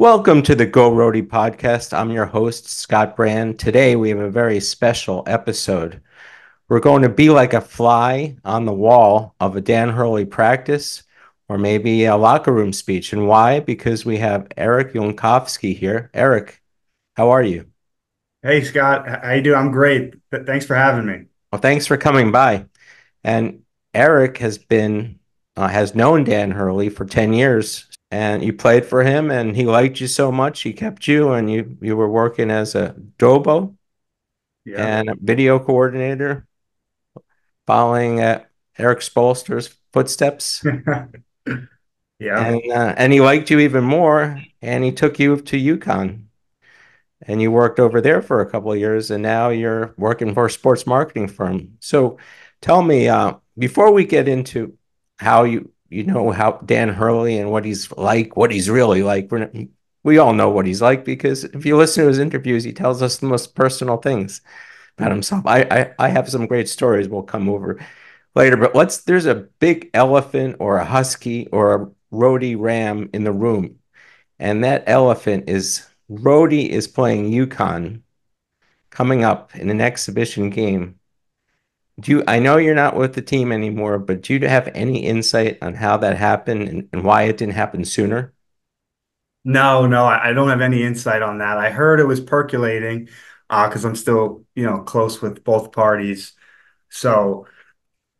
Welcome to the Go Rhody podcast. I'm your host, Scott Brand. Today we have a very special episode. We're going to be like a fly on the wall of a Dan Hurley practice or maybe a locker room speech. And why? Because we have Eric Youncofski here. Eric, how are you? Hey Scott, how you doing? I'm great. Thanks for having me. Well, thanks for coming by. And Eric has known Dan Hurley for 10 years, and you played for him and he liked you so much he kept you, and you were working as a dobo Yeah. and a video coordinator following Eric Spolster's footsteps. Yeah. And he liked you even more, and he took you to UConn, and you worked over there for a couple of years, and now you're working for a sports marketing firm. So tell me, before we get into how you know how Dan Hurley and what he's like, what he's really like, we all know what he's like because if you listen to his interviews, he tells us the most personal things about himself. I have some great stories we'll come over later, but there's a big elephant or a husky or a Rhody ram in the room, and that elephant is Rhody is playing UConn coming up in an exhibition game. I know you're not with the team anymore, but do you have any insight on how that happened and why it didn't happen sooner? No, I don't have any insight on that. I heard it was percolating because I'm still, close with both parties. So,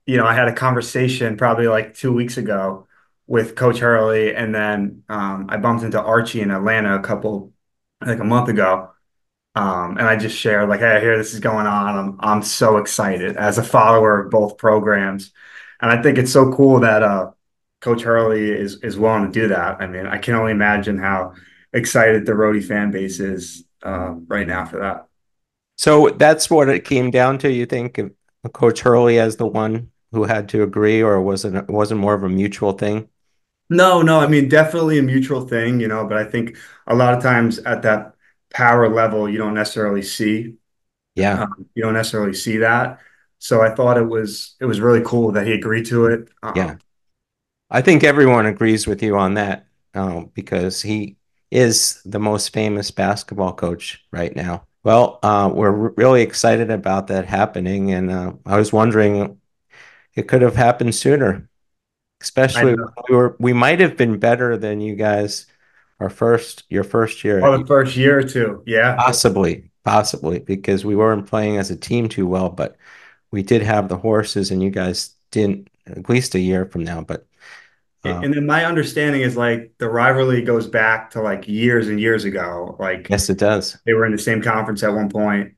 I had a conversation probably like 2 weeks ago with Coach Hurley, and then I bumped into Archie in Atlanta like a month ago. And I just shared like, hey, I hear this is going on. I'm so excited as a follower of both programs. And I think it's so cool that Coach Hurley is willing to do that. I mean, I can only imagine how excited the Rhody fan base is right now for that. So that's what it came down to. You think of Coach Hurley as the one who had to agree, or wasn't more of a mutual thing? No, I mean, definitely a mutual thing, but I think a lot of times at that power level, Yeah, you don't necessarily see that. So I thought it was really cool that he agreed to it. yeah. I think everyone agrees with you on that, because he is the most famous basketball coach right now. Well, we're really excited about that happening, and I was wondering it could have happened sooner, I especially when know. we might have been better than you guys your first year, Oh, the first year or two. Yeah. possibly because we weren't playing as a team too well, but we did have the horses, and you guys didn't at least a year from now. But uh, And then my understanding is like the rivalry goes back to like years and years ago. Like yes, it does. they were in the same conference at one point.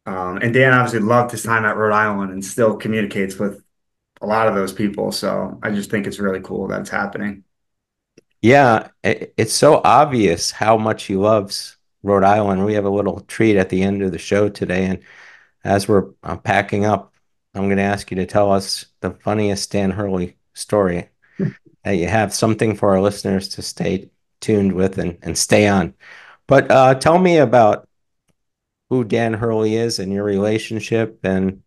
And Dan obviously loved his time at Rhode Island and still communicates with a lot of those people. So I just think it's really cool that it's happening. Yeah, it's so obvious how much he loves Rhode Island. We have a little treat at the end of the show today, and as we're packing up, I'm going to ask you to tell us the funniest Dan Hurley story that you have, something for our listeners to stay tuned with and stay on. But tell me about who Dan Hurley is and your relationship and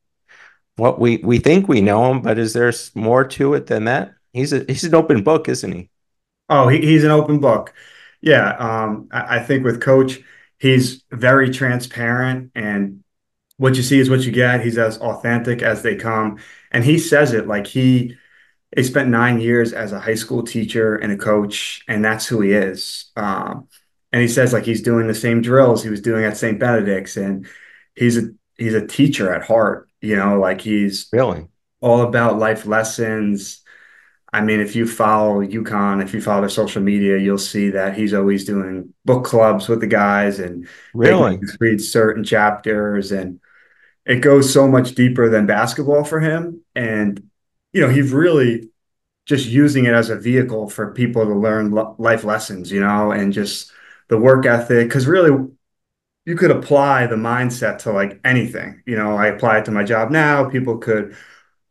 what we think we know him, but is there more to it than that? He's an open book, isn't he? Oh, he's an open book. Yeah. I think with Coach, he's very transparent and what you see is what you get. He's as authentic as they come. And he says it like he spent 9 years as a high school teacher and a coach, and that's who he is. And he says like he's doing the same drills he was doing at St. Benedict's, and he's a he's a teacher at heart. Like he's Really? all about life lessons. I mean, if you follow UConn, if you follow their social media, you'll see that he's always doing book clubs with the guys and making Really? them read certain chapters, and it goes so much deeper than basketball for him. And he's really just using it as a vehicle for people to learn life lessons, and just the work ethic. Because really, you could apply the mindset to like anything. I apply it to my job now. People could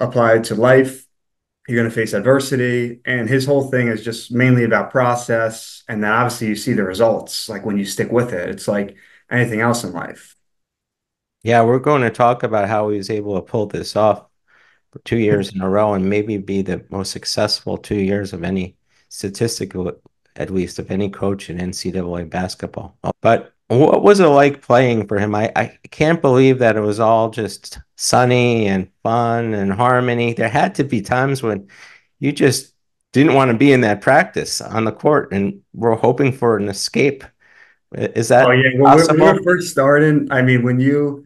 apply it to life. You're going to face adversity. And his whole thing is just mainly about process. And then obviously you see the results, like when you stick with it. It's like anything else in life. Yeah, we're going to talk about how he was able to pull this off for 2 years in a row and maybe be the most successful 2 years of any statistical at least, of any coach in NCAA basketball. But what was it like playing for him? I can't believe that it was all just sunny and fun and harmony. There had to be times when you just didn't want to be in that practice on the court and were hoping for an escape. Is Oh that yeah, when we were possible? first starting, I mean, when you're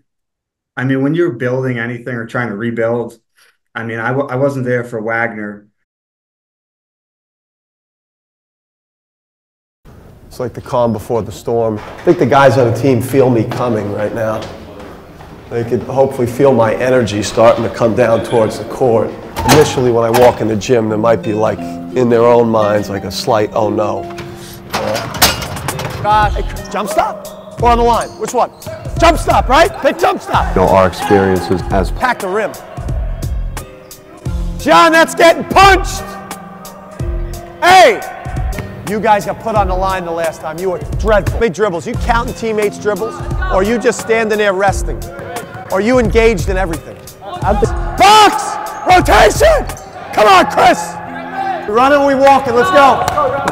building anything or trying to rebuild, I wasn't there for Wagner. It's like the calm before the storm. I think the guys on the team feel me coming right now. They could hopefully feel my energy starting to come down towards the court. Initially, when I walk in the gym, there might be like, in their own minds, like a slight, oh no. Hey, jump stop or on the line? Which one? Jump stop, right? Pick jump stop. You know, our experiences as pack the rim. John, that's getting punched. Hey, you guys got put on the line the last time. You were dreadful. Big dribbles. You counting teammates' dribbles, or you just standing there resting, or you engaged in everything? Box rotation. Come on, Chris. We're running, we walking. Let's go.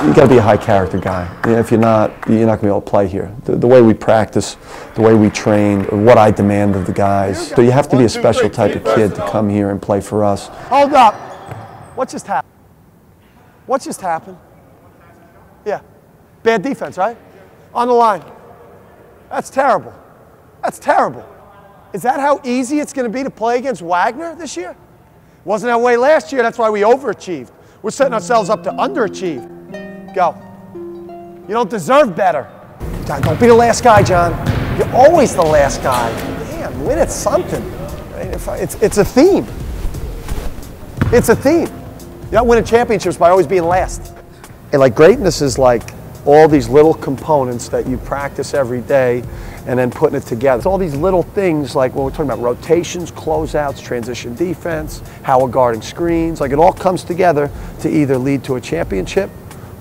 You got to be a high character guy. If you're not going to be able to play here. The way we practice, the way we train, what I demand of the guys. So you have to be a special type of kid to come here and play for us. Hold up. What just happened? What just happened? Yeah. Bad defense, right? On the line. That's terrible. That's terrible. Is that how easy it's going to be to play against Wagner this year? Wasn't that way last year. That's why we overachieved. We're setting ourselves up to underachieve. Go. You don't deserve better. God, don't be the last guy, John. You're always the last guy. Damn, win at something. It's a theme. It's a theme. You're not winning championships by always being last. And like greatness is like all these little components that you practice every day and then putting it together. It's all these little things like when we're talking about rotations, closeouts, transition defense, how we're guarding screens, like it all comes together to either lead to a championship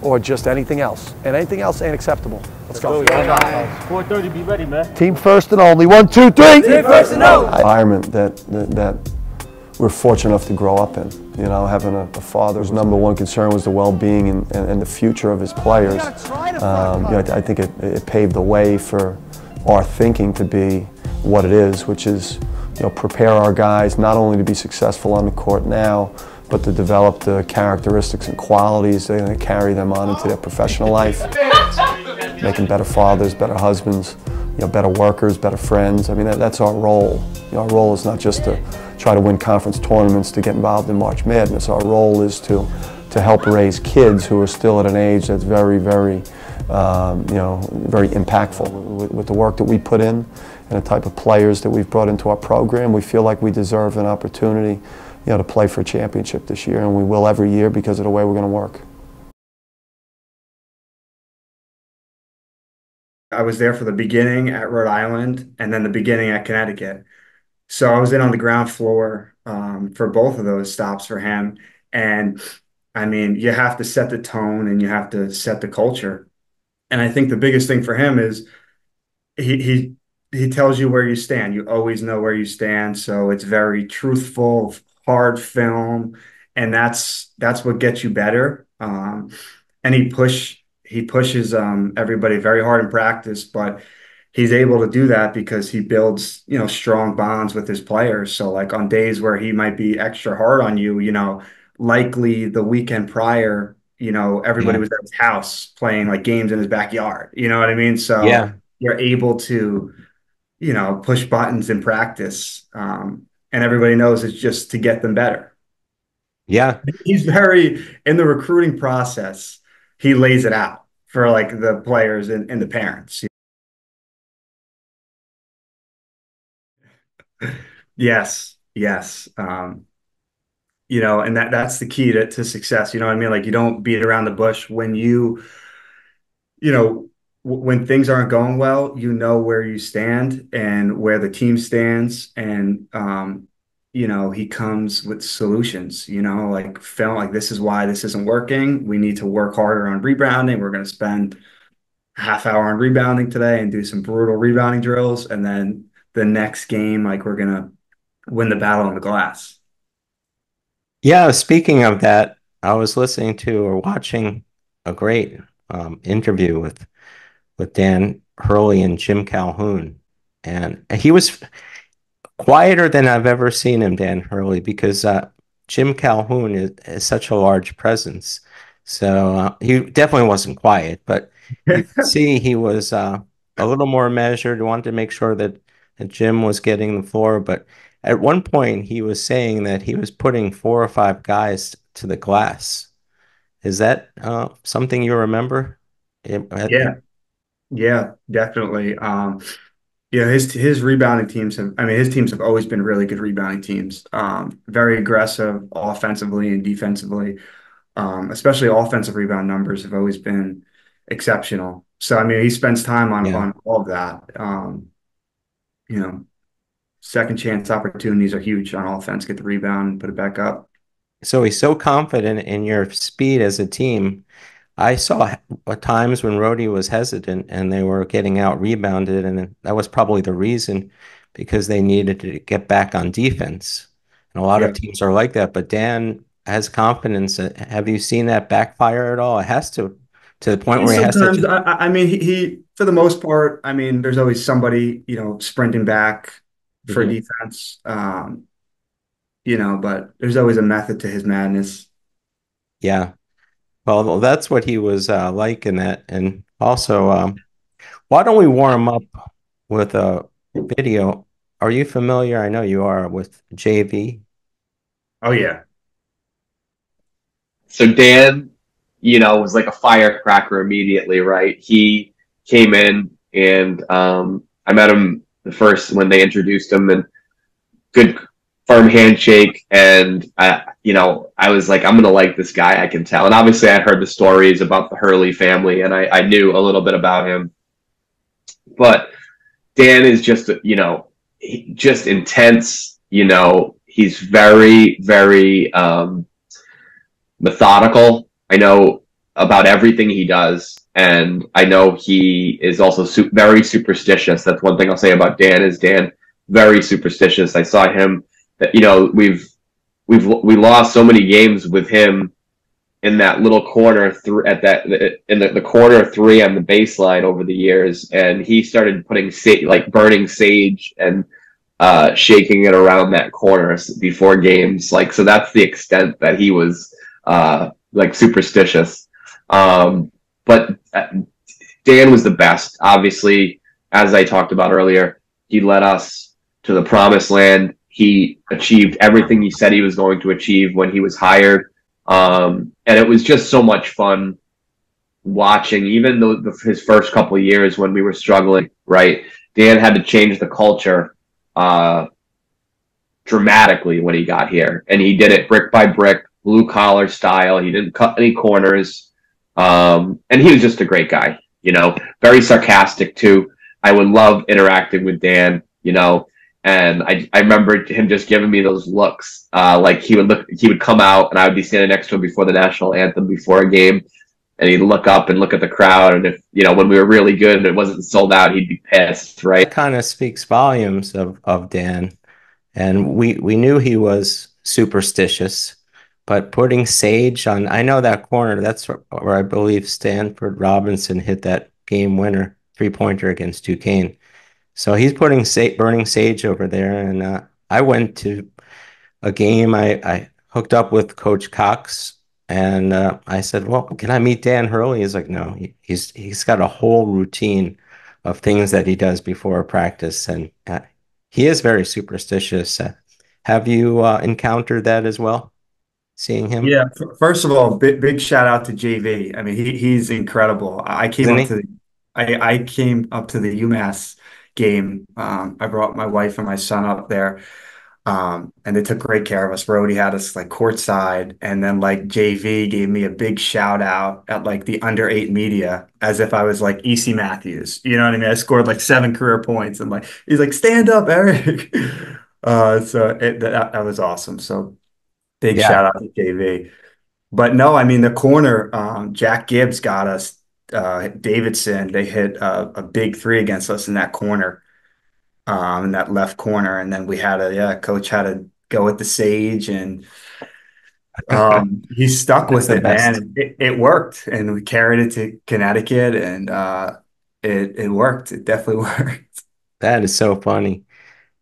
or just anything else. And anything else ain't acceptable. Let's go. 4:30, be ready, man. Team first and only. 1, 2, 3. Team first and only. Environment that we're fortunate enough to grow up in. You know, having a father whose number one concern was the well-being and the future of his players. You know, I think it paved the way for our thinking to be what it is, which is, you know, prepare our guys not only to be successful on the court now, but to develop the characteristics and qualities that are going to carry them on into their professional life. Making better fathers, better husbands, you know, better workers, better friends. I mean, that's our role. You know, our role is not just to try to win conference tournaments, to get involved in March Madness. Our role is to help raise kids who are still at an age that's very, very, you know, very impactful. With the work that we put in and the type of players that we've brought into our program, we feel like we deserve an opportunity, you know, to play for a championship this year, and we will every year because of the way we're going to work. I was there for the beginning at Rhode Island and then the beginning at Connecticut. So I was in on the ground floor for both of those stops for him. And I mean, you have to set the tone and you have to set the culture. And I think the biggest thing for him is he tells you where you stand. You always know where you stand. So it's very truthful, hard film, and that's what gets you better. And he pushes everybody very hard in practice, but he's able to do that because he builds, you know, strong bonds with his players. So like on days where he might be extra hard on you, you know, likely the weekend prior, you know, everybody Yeah. was at his house playing like games in his backyard. You know what I mean? So Yeah. you're able to, you know, push buttons in practice. And everybody knows it's just to get them better. Yeah. He's very, in the recruiting process, he lays it out for like the players and the parents. Yes, yes. You know, and that's the key to success. You know what I mean? Like you don't beat around the bush when you know, when things aren't going well, you know where you stand and where the team stands. And, you know, he comes with solutions, you know, like film, like this is why this isn't working. We need to work harder on rebounding. We're going to spend a half hour on rebounding today and do some brutal rebounding drills. And then the next game, like we're going to win the battle on the glass. Yeah. Speaking of that, I was listening to or watching a great interview with Dan Hurley and Jim Calhoun, and he was quieter than I've ever seen him, Dan Hurley, because Jim Calhoun is such a large presence. So he definitely wasn't quiet, but you could see he was a little more measured. Wanted to make sure that Jim was getting the floor, but at one point he was saying that he was putting 4 or 5 guys to the glass. Is that something you remember? Yeah, yeah, definitely. Yeah, his rebounding teams have, I mean, his teams have always been really good rebounding teams. Very aggressive offensively and defensively. Especially offensive rebound numbers have always been exceptional. So, I mean, he spends time Yeah. on all of that. You know, second chance opportunities are huge on offense. Get the rebound and put it back up. So he's so confident in your speed as a team. I saw times when Rhody was hesitant and they were getting out rebounded, and that was probably the reason because they needed to get back on defense. And a lot of Yeah. teams are like that, but Dan has confidence. Have you seen that backfire at all? It has to the point And where he has to sometimes, just. I mean, he, for the most part, I mean, there's always somebody, sprinting back for Mhm. defense. But there's always a method to his madness. Yeah. Well, that's what he was like in that. And also, why don't we warm up with a video? Are you familiar? I know you are with JV. Oh yeah. So Dan, was like a firecracker immediately, right? He came in and I met him the first when they introduced him and good firm handshake. And I was like, I'm going to like this guy. I can tell. And obviously I heard the stories about the Hurley family and I knew a little bit about him, but Dan is just, just intense, he's very, very, methodical. I know about everything he does, and I know he is also very superstitious. That's one thing I'll say about Dan is Dan very superstitious. I saw him that we lost so many games with him in that little corner at that in the corner three on the baseline over the years, and he started putting like burning sage and shaking it around that corner before games. Like, so that's the extent that he was like superstitious. But Dan was the best. Obviously, as I talked about earlier, he led us to the promised land. He achieved everything he said he was going to achieve when he was hired. And it was just so much fun watching, even though his first couple of years when we were struggling, right? Dan had to change the culture dramatically when he got here. And he did it brick by brick, blue collar style. He didn't cut any corners. And he was just a great guy, very sarcastic too. I would love interacting with Dan, and I remember him just giving me those looks. Like he would come out and I would be standing next to him before the national anthem before a game. And he'd look up and look at the crowd. And if, when we were really good and it wasn't sold out, he'd be pissed, right? That kind of speaks volumes of Dan. And we knew he was superstitious, but putting sage on, I know that corner, that's where I believe Stanford Robinson hit that game winner 3-pointer against Duquesne. So he's putting burning sage over there. And I went to a game. I hooked up with Coach Cox, and I said, "Well, can I meet Dan Hurley?" He's like, "No, he's got a whole routine of things that he does before a practice, and he is very superstitious." Have you encountered that as well? Seeing him, Yeah. First of all, big shout out to JV. I mean, he's incredible. isn't he? I came up to the UMass game. I brought my wife and my son up there. And they took great care of us. Rhody had us like courtside, and then like JV gave me a big shout out at like the under 8 media as if I was like EC Matthews. You know what I mean? I scored like 7 career points, and like he's like, "Stand up, Eric." That was awesome. So big Yeah, shout out to JV. But no, I mean the corner, Jack Gibbs got us. Davidson, they hit a big three against us in that corner, in that left corner, and then coach had to go with the sage, and He stuck That's with the it, best. man. It worked, and we carried it to Connecticut, and it worked. It definitely worked. That is so funny.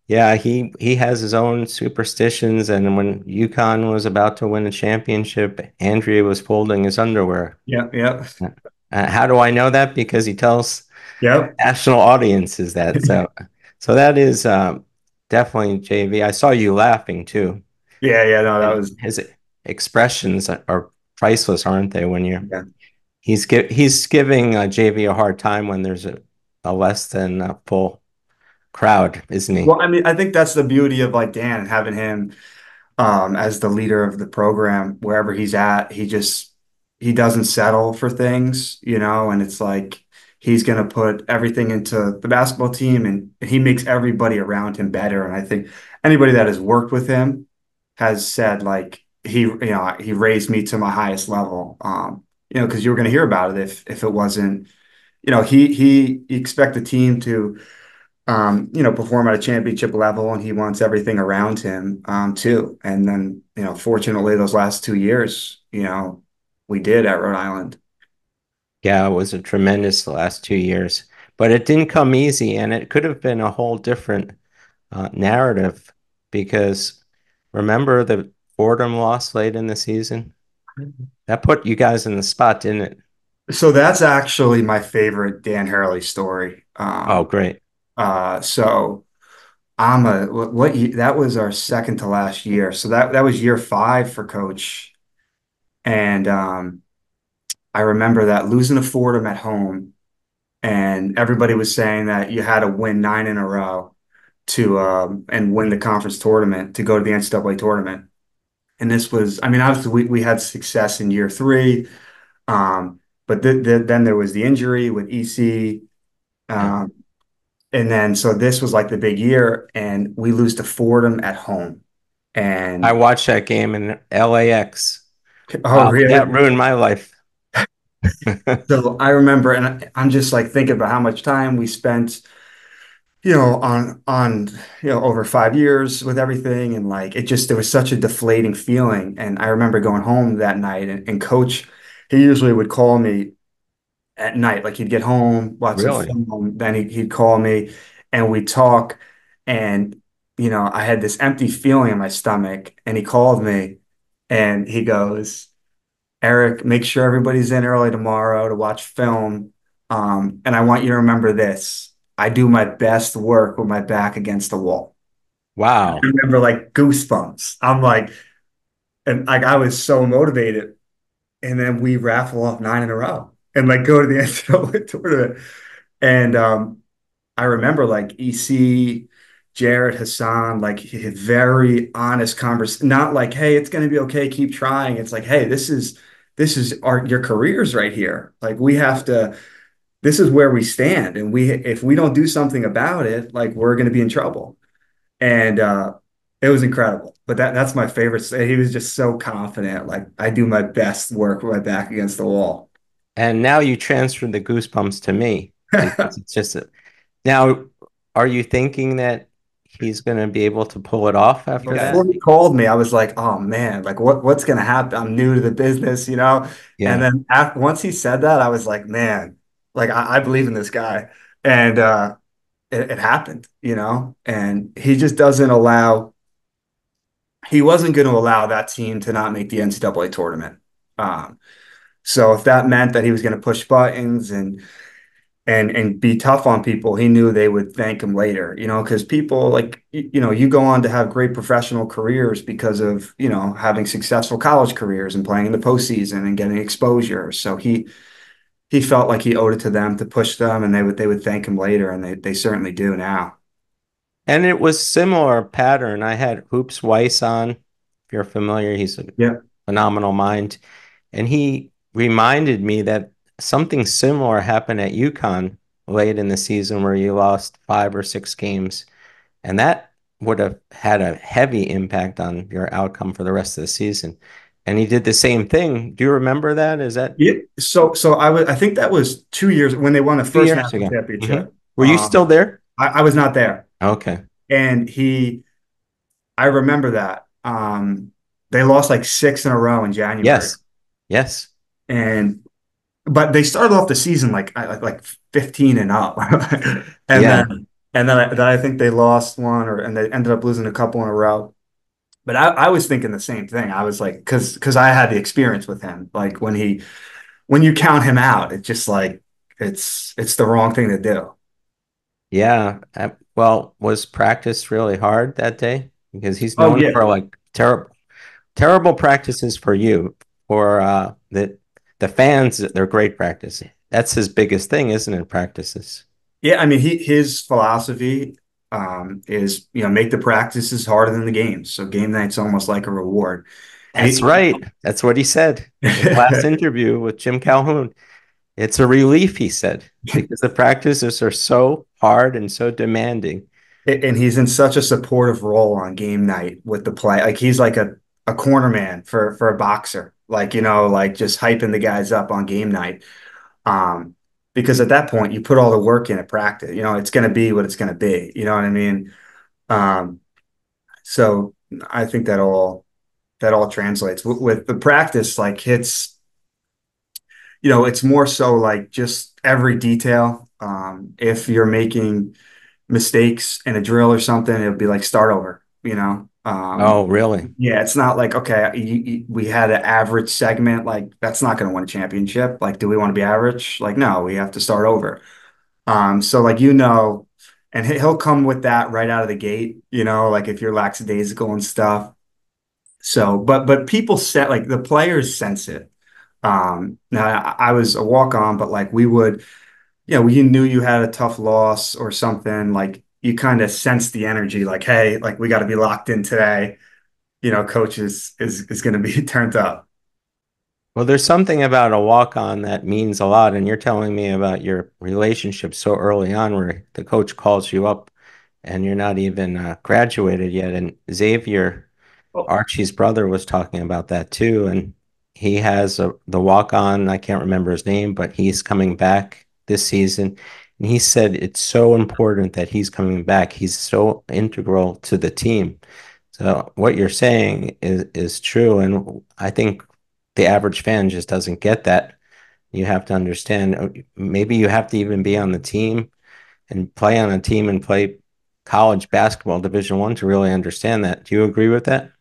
Yeah, he has his own superstitions, and when UConn was about to win a championship, Andrea was folding his underwear. Yep, yep, How do I know that? Because he tells yep. national audiences that. So that is definitely JV. I saw you laughing too, Yeah, yeah. No, that and was his expressions are priceless, aren't they? When you're yeah. he's giving JV a hard time when there's a less than full crowd, isn't he? Well, I mean, I think that's the beauty of like Dan and having him as the leader of the program wherever he's at. He doesn't settle for things, and it's like he's going to put everything into the basketball team, and he makes everybody around him better. And I think anybody that has worked with him has said like he raised me to my highest level. Because you were going to hear about it if it wasn't, he expect the team to perform at a championship level, and he wants everything around him, too. And then, fortunately, those last 2 years, we did at Rhode Island. Yeah, it was a tremendous last 2 years, but it didn't come easy, and it could have been a whole different narrative because remember the Fordham loss late in the season? That put you guys in the spot, didn't it? So that's actually my favorite Dan Hurley story. Oh, great. So I'm a that was our second to last year. So that was year 5 for Coach, and I remember that losing to Fordham at home, and everybody was saying that you had to win 9 in a row to and win the conference tournament to go to the NCAA tournament. And this was, I mean, obviously we had success in year 3, but then there was the injury with EC, Yeah. and then so this was like the big year, and we lose to Fordham at home. I And watched that game in LAX. oh, That really? ruined my life. So I remember, and I'm just like thinking about how much time we spent, on over 5 years with everything, and like there was such a deflating feeling. And I remember going home that night, and Coach, he usually would call me at night, like he'd get home, watch some Really? film, then he'd call me, and we'd talk. And I had this empty feeling in my stomach, and he called me, and he goes, Eric, make sure everybody's in early tomorrow to watch film. And I want you to remember this. I do my best work with my back against the wall. I Wow. remember like goosebumps. I'm like, and like I was so motivated. And then we raffle off 9 in a row and like go to the NCAA tournament. And I remember like EC, Jared, Hassan, like he had very honest conversation, not like, hey, it's gonna be okay, keep trying. It's like, hey, this is your careers right here. Like we have to, this is where we stand. And if we don't do something about it, like we're gonna be in trouble. And it was incredible. But that's my favorite. He was just so confident. Like I do my best work with my back against the wall. And now you transferred the goosebumps to me because it's just now, are you thinking that he's going to be able to pull it off after that? Before he called me, I was like, "Oh man, like what's gonna happen? I'm new to the business, you know." And Yeah. then once he said that, I was like, "Man, like I believe in this guy," and it happened, And he just doesn't allow. He wasn't going to allow that team to not make the NCAA tournament. Um, so if that meant that he was going to push buttons and be tough on people, he knew they would thank him later, because people like, you go on to have great professional careers because of, having successful college careers and playing in the postseason and getting exposure. So he felt like he owed it to them to push them, and they would thank him later, and they certainly do now. And it was similar pattern. I had Hoops Weiss on. If you're familiar, he's a Yeah. phenomenal mind. And he reminded me that something similar happened at UConn late in the season where you lost 5 or 6 games. And that would have had a heavy impact on your outcome for the rest of the season. And he did the same thing. Do you remember that? Is that Yeah. So I think that was 2 years when they won the two first years national ago? championship. Were you still there? I was not there. Okay. And I remember that. They lost like 6 in a row in January, Yes. Yes. and but they started off the season like 15 and up, and Yeah. then I think they lost one, or and they ended up losing a couple in a row. But I was thinking the same thing. I was like, because I had the experience with him. Like when you count him out, it's just like it's the wrong thing to do. Yeah. Well, was practice really hard that day? Because he's Oh known for yeah. like terrible practices for you. For the fans, they're great practice. That's his biggest thing, isn't it? Practices. Yeah, I mean, his philosophy is, make the practices harder than the games. So game night's almost like a reward. And That's right. That's what he said in the last interview with Jim Calhoun. It's a relief, he said, because the practices are so hard and so demanding. and he's in such a supportive role on game night with the play. Like he's like a corner man for a boxer. Like, like just hyping the guys up on game night. Um, because at that point you put all the work in at practice. It's gonna be what it's gonna be. You know what I mean? Um, so I think that all translates with the practice. Like it's more so like just every detail. If you're making mistakes in a drill or something, it'll be like start over, Oh, really? Yeah, it's not like, okay, we had an average segment. Like, that's not going to win a championship. Like, do we want to be average? Like, no, we have to start over. So like, and he'll come with that right out of the gate, like if you're lackadaisical and stuff. So, but people set like the players sense it. Now I was a walk on, but like we would, when you knew you had a tough loss or something, like you kind of sense the energy, like, hey, like we got to be locked in today. Coach is going to be turned up. Well, there's something about a walk-on that means a lot, and you're telling me about your relationship so early on where the coach calls you up and you're not even graduated yet. And Xavier, Oh, Archie's brother, was talking about that too. And he has the walk-on, I can't remember his name, but he's coming back this season. And he said it's so important that he's coming back. He's so integral to the team. So what you're saying is true, and I think the average fan just doesn't get that. You have to understand, maybe you have to even be on the team and play on a team and play college basketball Division I to really understand that. Do you agree with that?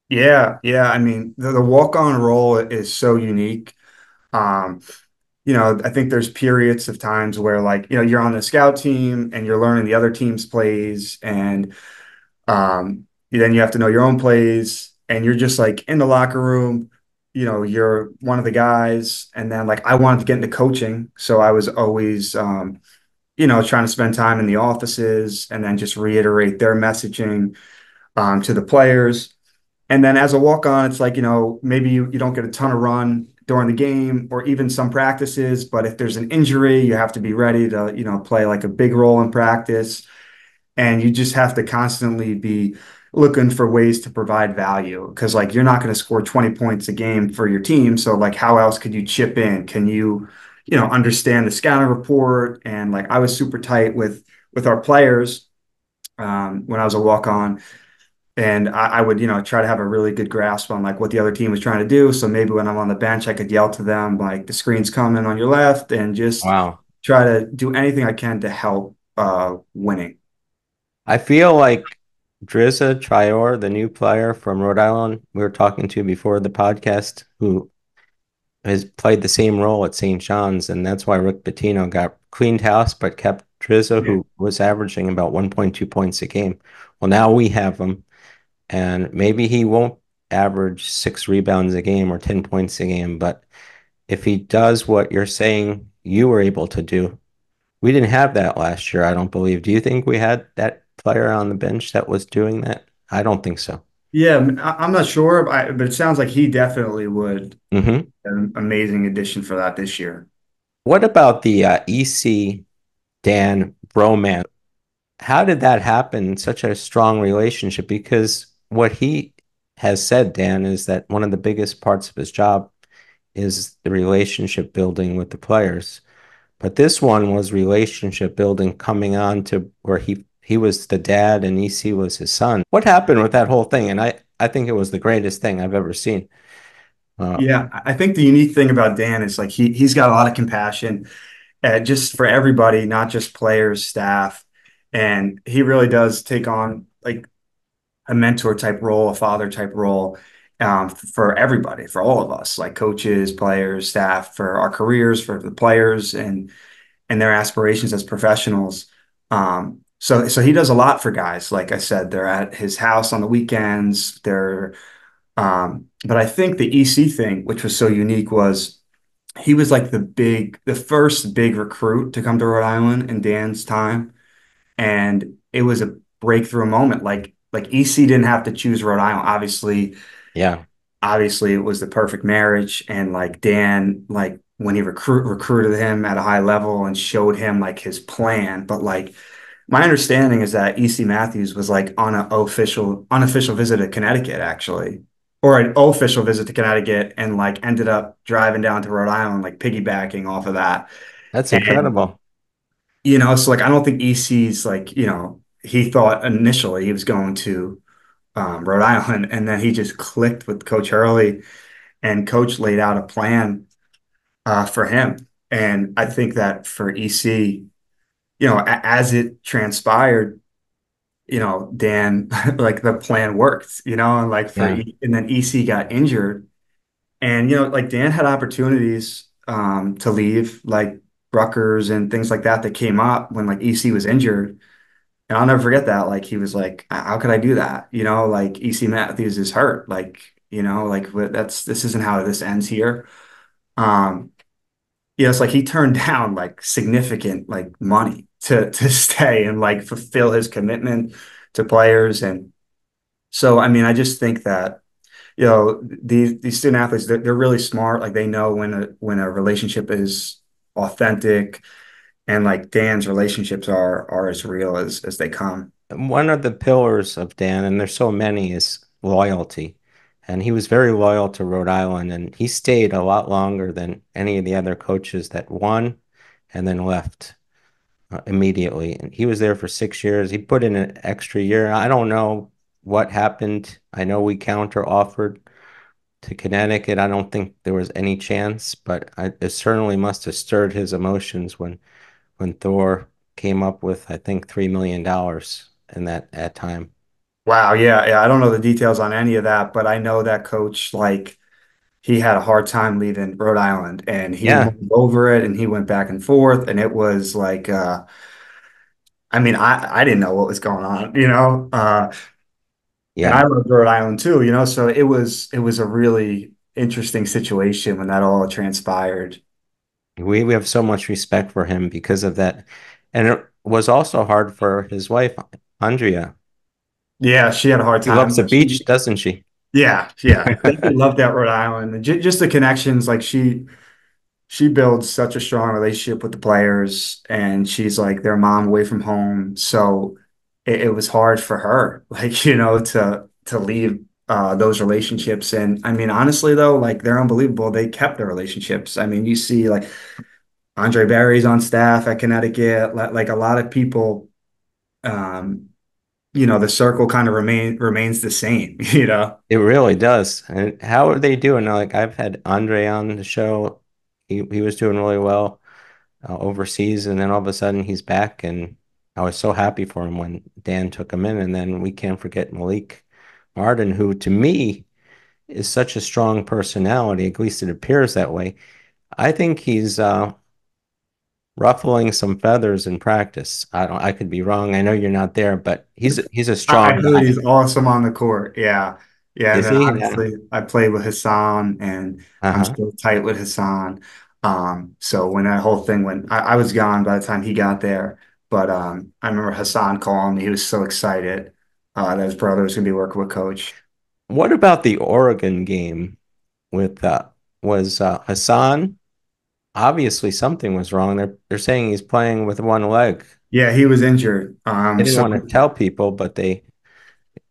yeah, yeah. I mean, the walk-on role is so unique. Um, I think there's periods of times where like, you're on the scout team and you're learning the other team's plays, and then you have to know your own plays, and you're just like in the locker room, you're one of the guys. And then like I wanted to get into coaching, so I was always trying to spend time in the offices and then just reiterate their messaging to the players. And then as a walk on, it's like, maybe you don't get a ton of run during the game or even some practices, but if there's an injury, you have to be ready to, play like a big role in practice. And you just have to constantly be looking for ways to provide value, because like you're not going to score 20 points a game for your team. So like how else could you chip in? Can you, understand the scouting report? And like I was super tight with our players when I was a walk on, and I would, try to have a really good grasp on like what the other team was trying to do. So maybe when I'm on the bench, I could yell to them like the screen's coming on your left, and just Wow. try to do anything I can to help winning. I feel like Drizza Traore, the new player from Rhode Island, we were talking to before the podcast, who has played the same role at St. John's, and that's why Rick Pitino got cleaned house but kept Drizza, Yeah. who was averaging about 1.2 points a game. Well, now we have him, and maybe he won't average 6 rebounds a game or 10 points a game, but if he does what you're saying you were able to do, we didn't have that last year, I don't believe. Do you think we had that player on the bench that was doing that? I don't think so. Yeah, I'm not sure, but it sounds like he definitely would Hmm. an amazing addition for that this year. What about the EC Dan bromance? How did that happen? Such a strong relationship? Because what he has said, Dan, is that one of the biggest parts of his job is the relationship building with the players. But this one was relationship building coming on to where he was the dad and EC was his son. What happened with that whole thing? And I think it was the greatest thing I've ever seen. Yeah, I think the unique thing about Dan is like he's got a lot of compassion, just for everybody, not just players, staff, and he really does take on like a mentor type role, a father type role, for everybody, for all of us, like coaches, players, staff, for our careers, for the players, and their aspirations as professionals. So he does a lot for guys. Like I said, they're at his house on the weekends. But I think the EC thing, which was so unique, was he was like the first big recruit to come to Rhode Island in Dan's time, and it was a breakthrough moment. Like EC didn't have to choose Rhode Island. Yeah, Obviously, it was the perfect marriage, and like Dan, like when he recruited him at a high level and showed him like his plan, but like my understanding is that EC Matthews was like on an official unofficial visit to Connecticut, actually, or an official visit to Connecticut, and like ended up driving down to Rhode Island, like piggybacking off of that. that's And incredible. so like I don't think EC's like, he thought initially he was going to Rhode Island, and then he just clicked with Coach Hurley, and Coach laid out a plan for him. And I think that for EC, as it transpired, Dan, like the plan worked, and like Yeah. and then EC got injured, and like Dan had opportunities to leave, like Rutgers and things like that came up when like EC was injured. And I'll never forget that. Like he was like, "How could I do that?" Like EC Matthews is hurt. Like like this isn't how this ends here. Um, it's like he turned down like significant like money to stay and like fulfill his commitment to players. And so I mean, I just think that these student athletes, they're really smart. Like they know when a relationship is authentic, and like Dan's relationships are as real as they come. One of the pillars of Dan, and there's so many, is loyalty. And he was very loyal to Rhode Island, and he stayed a lot longer than any of the other coaches that won and then left immediately. And he was there for 6 years. He put in an extra year. I don't know what happened. I know we counter offered to Connecticut. I don't think there was any chance, but it certainly must have stirred his emotions when Thor came up with, I think, $3 million in that at time. Wow, yeah, yeah. I don't know the details on any of that, but I know that coach, like, he had a hard time leaving Rhode Island, and he Yeah, moved over it, and he went back and forth, and it was like, I mean, I didn't know what was going on, and I yeah. loved Rhode Island too, so it was a really interesting situation when that all transpired. We have so much respect for him because of that. And it was also hard for his wife, Andrea. Yeah, she had a hard She time. loves the beach, doesn't she? Yeah, yeah, definitely loved that Rhode Island, and just the connections. Like she builds such a strong relationship with the players, and she's like their mom away from home. So it was hard for her, like, to leave those relationships. And I mean, honestly, though, like they're unbelievable. They kept their relationships. I mean, you see like Andre Barry's on staff at Connecticut, like a lot of people, um, the circle kind of remains the same, It really does. And how are they doing? Like I've had Andre on the show. He was doing really well overseas, and then all of a sudden he's back, and I was so happy for him when Dan took him in. And then we can't forget Malik Martin, who to me is such a strong personality. At least it appears that way. I think he's ruffling some feathers in practice. I could be wrong. I know you're not there, but he's a I strong heard guy. he's awesome on the court. Yeah. Yeah. And Is then he? Yeah. honestly, I played with Hassan, and I'm Uh-huh. still tight with Hassan. So when that whole thing went, I was gone by the time he got there. But I remember Hassan calling me. He was so excited that his brother was going to be working with coach. What about the Oregon game with was Hassan? Obviously something was wrong. They're saying he's playing with one leg. Yeah, he was injured. They didn't So want to tell people, but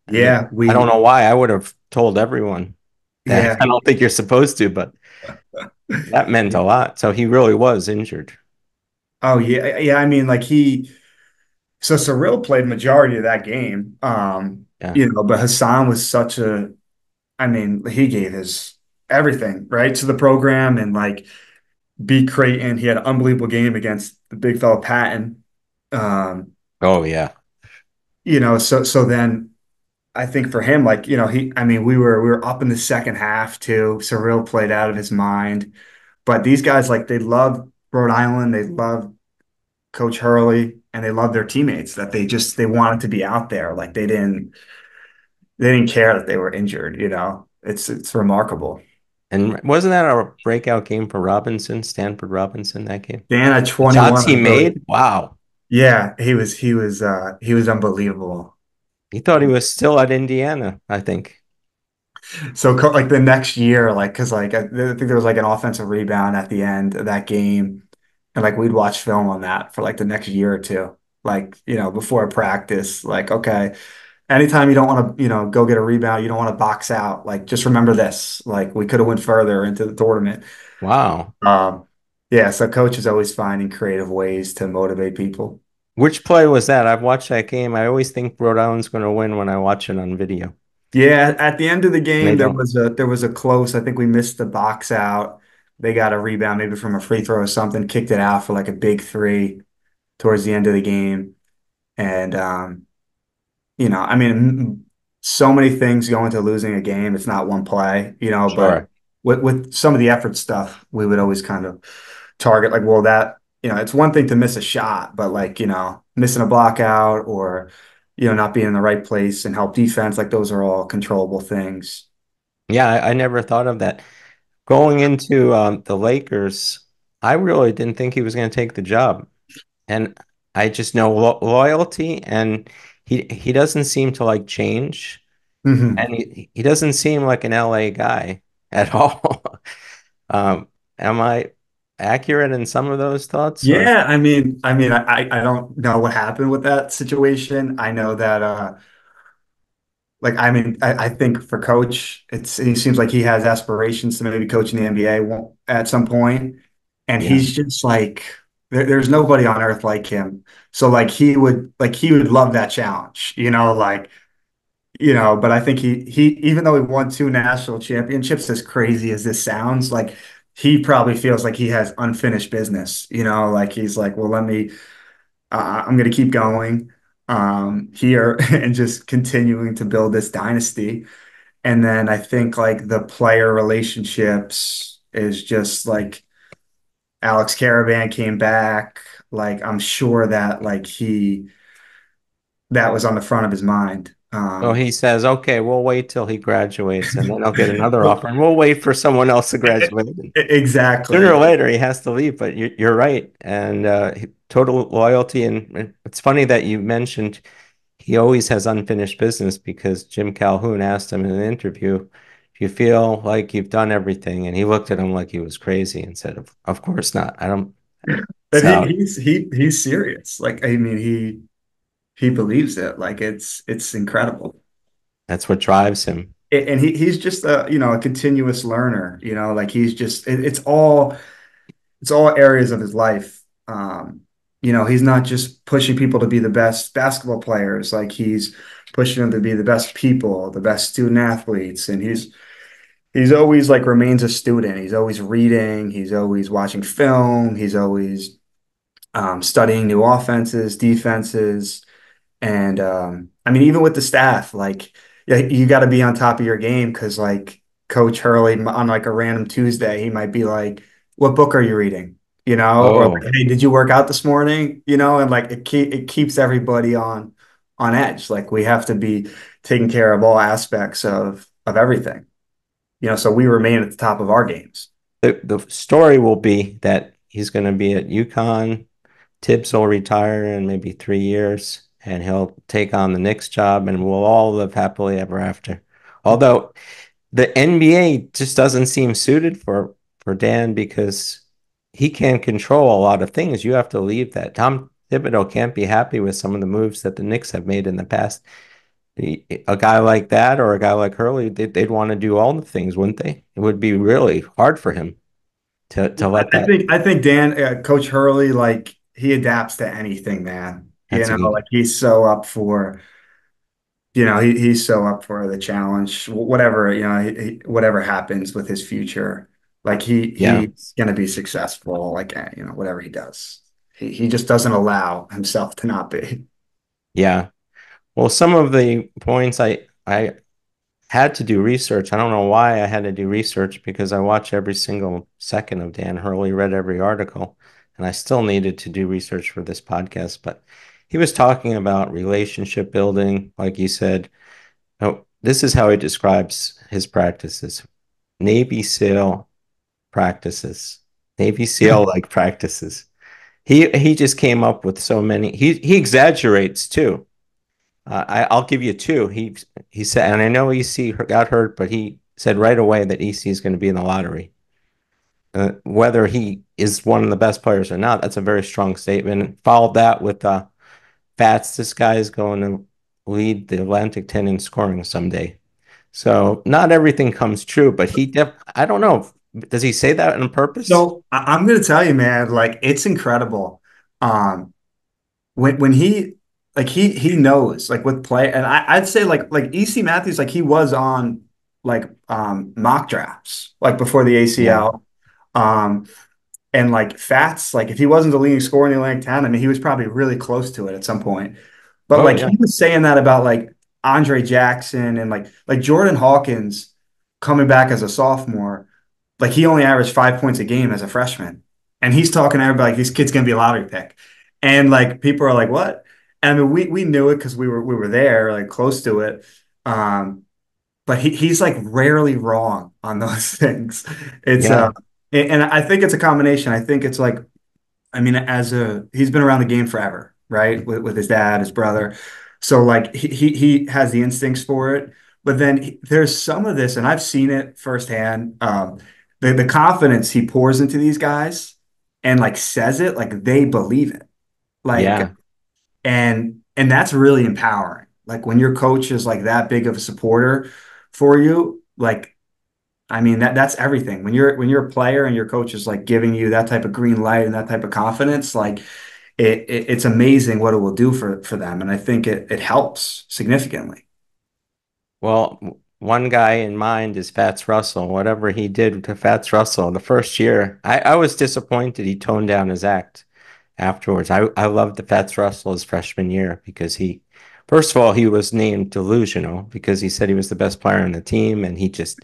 yeah, I don't we, know why. I would have told everyone that. yeah. I don't think you're supposed to, but that meant a lot. So he really was injured. Oh, yeah. Yeah. I mean, like so Cyril played majority of that game. Yeah. But Hassan was such I mean, he gave his everything, right, to the program and like beat Creighton. He had an unbelievable game against the big fella Patton. Um, Oh yeah. so then I think for him, like, I mean, we were up in the second half too. Surreal played out of his mind. But these guys, like, they love Rhode Island, they love Coach Hurley, and they love their teammates that they wanted to be out there. Like they didn't care that they were injured. It's remarkable. And wasn't that a breakout game for Robinson, Stanford Robinson, that game? Dan at The shots 21, he I really, made, wow. yeah, he was unbelievable. He thought he was still at Indiana, I think. So like the next year, like because like I think there was like an offensive rebound at the end of that game, and like we'd watch film on that for like the next year or two, like before practice. Like, okay, anytime you don't want to go get a rebound, you don't want to box out. Like just remember this. Like we could have went further into the tournament. Wow. Yeah. So coach is always finding creative ways to motivate people. Which play was that? I've watched that game. I always think Rhode Island's going to win when I watch it on video. Yeah, at the end of the And they game, there don't. was a close. I think we missed the box out. They got a rebound, maybe from a free throw or something, kicked it out for like a big three towards the end of the game. And I mean, so many things go into losing a game. It's not one play, but Sure. with some of the effort stuff, we would always kind of target like, well, that, it's one thing to miss a shot, but like, missing a block out or not being in the right place and help defense, like those are all controllable things. Yeah, I never thought of that. Going into the Lakers, I really didn't think he was going to take the job. And I just know loyalty, and he doesn't seem to like change. Mhm. And he doesn't seem like an LA guy at all. Am I accurate in some of those thoughts or Yeah, I don't know what happened with that situation. I know that like I think for coach, he seems like he has aspirations to maybe coach in the NBA at some point, and yeah. he's just like there's nobody on earth like him. So like he would love that challenge, but I think he even though he won two national championships, as crazy as this sounds, like he probably feels like he has unfinished business, like he's like, well, I'm going to keep going here and just continuing to build this dynasty. And then I think like the player relationships is just like Alex Caravan came back. Like I'm sure that like that was on the front of his mind. So he says, okay, we'll wait till he graduates and then I'll get another offer and we'll wait for someone else to graduate. And sooner Exactly. or later, he has to leave, but you're right. And total loyalty. And it's funny that you mentioned he always has unfinished business because Jim Calhoun asked him in an interview, if you feel like you've done everything. And he looked at him like he was crazy and said, of course not. I don't. And he, So he's he's serious. Like I mean, he believes it. Like it's incredible. that's what drives him. And he's just a continuous learner. Like he's just it's all areas of his life. He's not just pushing people to be the best basketball players. Like he's pushing them to be the best people, the best student athletes, and he's always like remains a student. He's always reading. He's always watching film. He's always studying new offenses, defenses. And I mean, even with the staff, like yeah, you got to be on top of your game because like Coach Hurley on like a random Tuesday, he might be like, "What book are you reading?" Or like, Oh, "Hey, did you work out this morning?" And like it keeps everybody on edge. Like we have to be taking care of all aspects of everything. So we remain at the top of our games. the story will be that he's going to be at UConn. Tibbs will retire in maybe 3 years, and he'll take on the Knicks job, and we'll all live happily ever after. Although the NBA just doesn't seem suited for Dan because he can't control a lot of things. You have to leave that. Tom Thibodeau can't be happy with some of the moves that the Knicks have made in the past. A guy like that or a guy like Hurley, they'd want to do all the things, wouldn't they? It would be really hard for him to let I that. think I think Dan, Coach Hurley, like he adapts to anything, man. That's a good. Like he's so up for he's so up for the challenge. Whatever, whatever happens with his future, like Yeah. he's gonna be successful. Like whatever he does, he just doesn't allow himself to not be. Yeah. Well, some of the points I had to do research. I don't know why I had to do research because I watch every single second of Dan Hurley, read every article, and I still needed to do research for this podcast. But he was talking about relationship building, like you said. Oh, this is how he describes his practices. Navy SEAL practices. Navy SEAL like practices. He just came up with so many. He exaggerates too. I'll give you two. He said, and I know EC got hurt, but he said right away that EC is going to be in the lottery. Whether he is one of the best players or not, that's a very strong statement. Followed that with Fats. This guy is going to lead the Atlantic 10 in scoring someday. So not everything comes true, but I don't know. Does he say that on purpose? So I'm gonna tell you, man, like it's incredible. Um, when he he knows like with play, and I'd say like EC Matthews, like he was on like mock drafts like before the Yeah. ACL. Um, and like Fats, like if he wasn't the leading scorer in the Atlantic 10, I mean he was probably really close to it at some point. But Oh like yeah. he was saying that about like Andre Jackson and like Jordan Hawkins coming back as a sophomore, like he only averaged 5 points a game as a freshman. And he's talking to everybody like this kid's gonna be a lottery pick. And like people are like, what? And I mean, we knew it because we were there, like close to it. Um, but he's like rarely wrong on those things. It's Yeah. and I think it's a combination. I think it's like I mean, he's been around the game forever, right? With his dad, his brother. So like he has the instincts for it. But then there's some of this, and I've seen it firsthand. The confidence he pours into these guys and like says it, like they believe it. Like Yeah. and that's really empowering. Like when your coach is like that big of a supporter for you, like I mean that's everything. When you're a player and your coach is like giving you that type of green light and that type of confidence, like it's amazing what it will do for them. And I think it helps significantly. Well, one guy in mind is Fats Russell. Whatever he did to Fats Russell the first year, I was disappointed he toned down his act afterwards. I loved the Fats Russell his freshman year because first of all, he was named delusional because he said he was the best player on the team and he just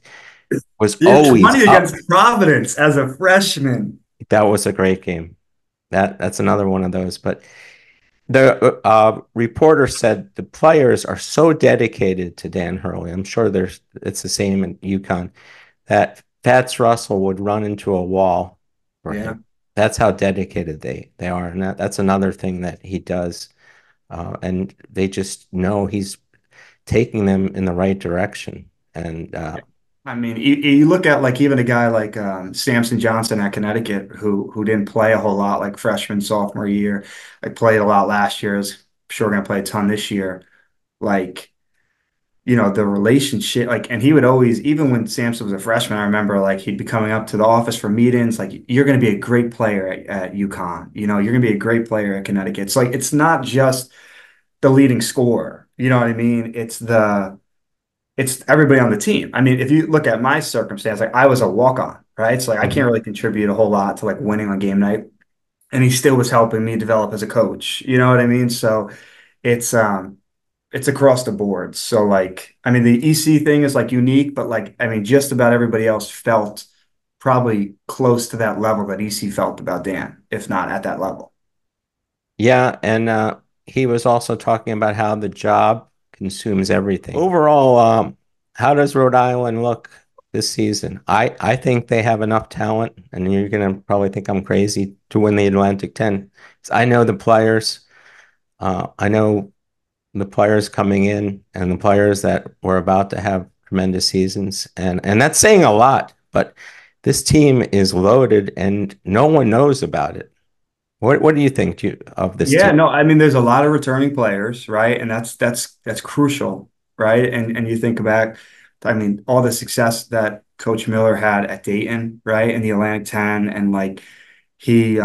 was Yeah, always 20 up. against Providence as a freshman. That was a great game. That's another one of those. But the reporter said the players are so dedicated to Dan Hurley. I'm sure it's the same in UConn that Fats Russell would run into a wall for Yeah. him. That's how dedicated they are, and that's another thing that he does. And they just know he's taking them in the right direction. And I mean, you look at like even a guy like Samson Johnson at Connecticut who didn't play a whole lot like freshman, sophomore year, like played a lot last year, is sure going to play a ton this year. Like, the relationship, like, and he would always, even when Samson was a freshman, I remember like he'd be coming up to the office for meetings, like, you're going to be a great player at UConn, you're going to be a great player at Connecticut. It's like, it's not just the leading scorer, you know what I mean? It's everybody on the team. I mean, if you look at my circumstance, like I was a walk-on, right? So like I can't mhm. really contribute a whole lot to like winning on game night. And he still was helping me develop as a coach. You know what I mean? So it's it's across the board. So like, I mean, the EC thing is like unique, but like, I mean, just about everybody else felt probably close to that level that EC felt about Dan, if not at that level. Yeah, and he was also talking about how the job consumes everything. Overall, how does Rhode Island look this season? I think they have enough talent, and you're gonna probably think I'm crazy to win the Atlantic 10. I know the players. I know the players coming in and the players that were about to have tremendous seasons, and that's saying a lot. But this team is loaded, and no one knows about it. What do you think of this Yeah, team? no, I mean, there's a lot of returning players, right? And that's crucial, right? And you think back, I mean, all the success that Coach Miller had at Dayton, right, in the Atlantic 10, and like he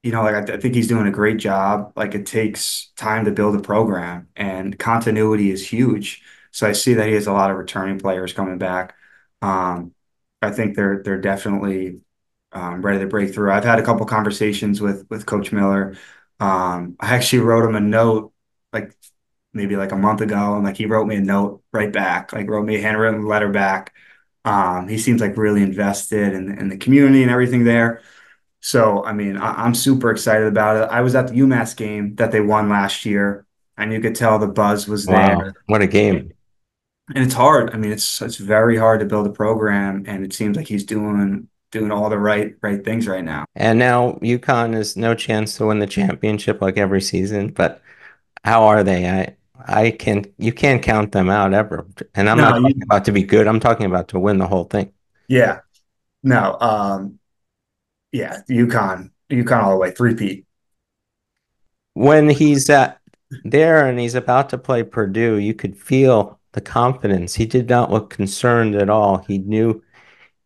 like I think he's doing a great job. Like it takes time to build a program, and continuity is huge. So I see that he has a lot of returning players coming back. Um, I think they're definitely ready to break through. I've had a couple conversations with Coach Miller. I actually wrote him a note like maybe like a month ago, and like he wrote me a note right back, like wrote me a handwritten letter back. He seems like really invested in the community and everything there. So, I mean, I'm super excited about it. I was at the UMass game that they won last year, and you could tell the buzz was Wow, there. what a game. And it's hard. I mean, it's very hard to build a program, and it seems like he's doing all the right things right now. And now UConn is no chance to win the championship like every season, but how are they? I can you can't count them out ever. And I'm not No, talking about to be good. I'm talking about to win the whole thing. yeah, no, yeah, UConn all the way, three-peat. When he's at there and he's about to play Purdue, you could feel the confidence. He did not look concerned at all. He knew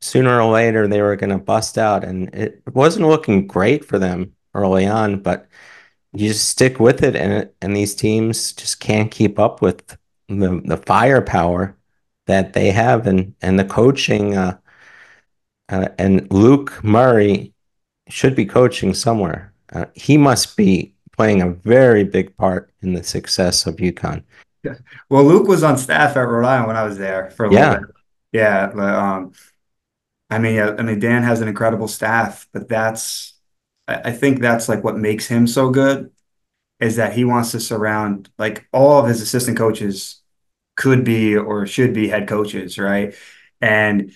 sooner or later they were going to bust out, and it wasn't looking great for them early on, but you just stick with it, and these teams just can't keep up with the firepower that they have and the coaching. And Luke Murray should be coaching somewhere. He must be playing a very big part in the success of UConn. Yeah. Well, Luke was on staff at Rhode Island when I was there for a little Yeah, bit. Yeah, but, I mean, Dan has an incredible staff, but I think that's like what makes him so good is that he wants to surround like all of his assistant coaches could be or should be head coaches, right? And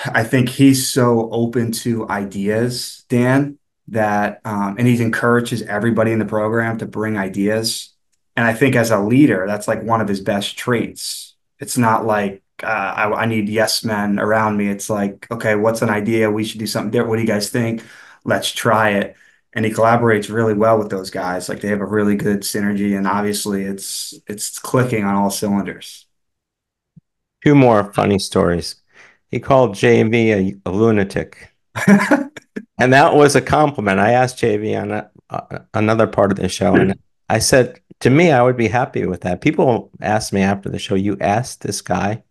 I think he's so open to ideas, Dan, that and he encourages everybody in the program to bring ideas. And I think as a leader, that's like one of his best traits. It's not like I need yes men around me. It's like, okay, what's an idea? We should do something different. What do you guys think? Let's try it. And he collaborates really well with those guys. Like they have a really good synergy, and obviously it's clicking on all cylinders. two more funny stories. He called JV a lunatic, and that was a compliment. I asked JV on another part of the show, and I said, to me, I would be happy with that. People asked me after the show, you asked this guy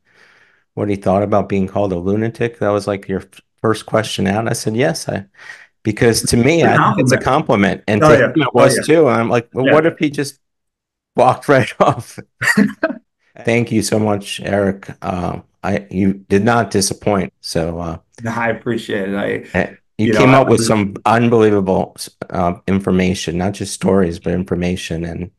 what he thought about being called a lunatic? That was like your first question out. I said, yes, because to me, It's a I think it's a compliment. compliment. And Oh to him, yeah. it Oh was yeah. too. And I'm like, well, Yeah. what if he just walked right off? Thank you so much, Eric. You did not disappoint. So No, I appreciate it. you came up with some unbelievable information, not just stories, but information. And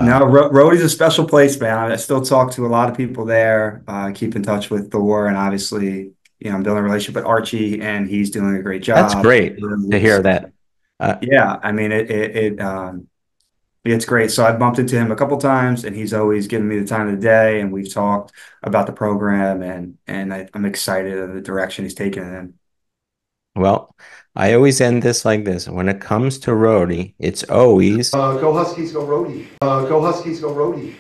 no, Rhody's a special place, man. I still talk to a lot of people there, keep in touch with Thor, and obviously, I'm building a relationship with Archie, and he's doing a great that's job. great to hear that. Yeah, I mean, it's great. So I bumped into him a couple times, and he's always giving me the time of the day, and we've talked about the program, and I'm excited of the direction he's taking it in. Well, I always end this like this. When it comes to Rhody, it's always Go Huskies, go Rhody. Go Huskies, go Rhody.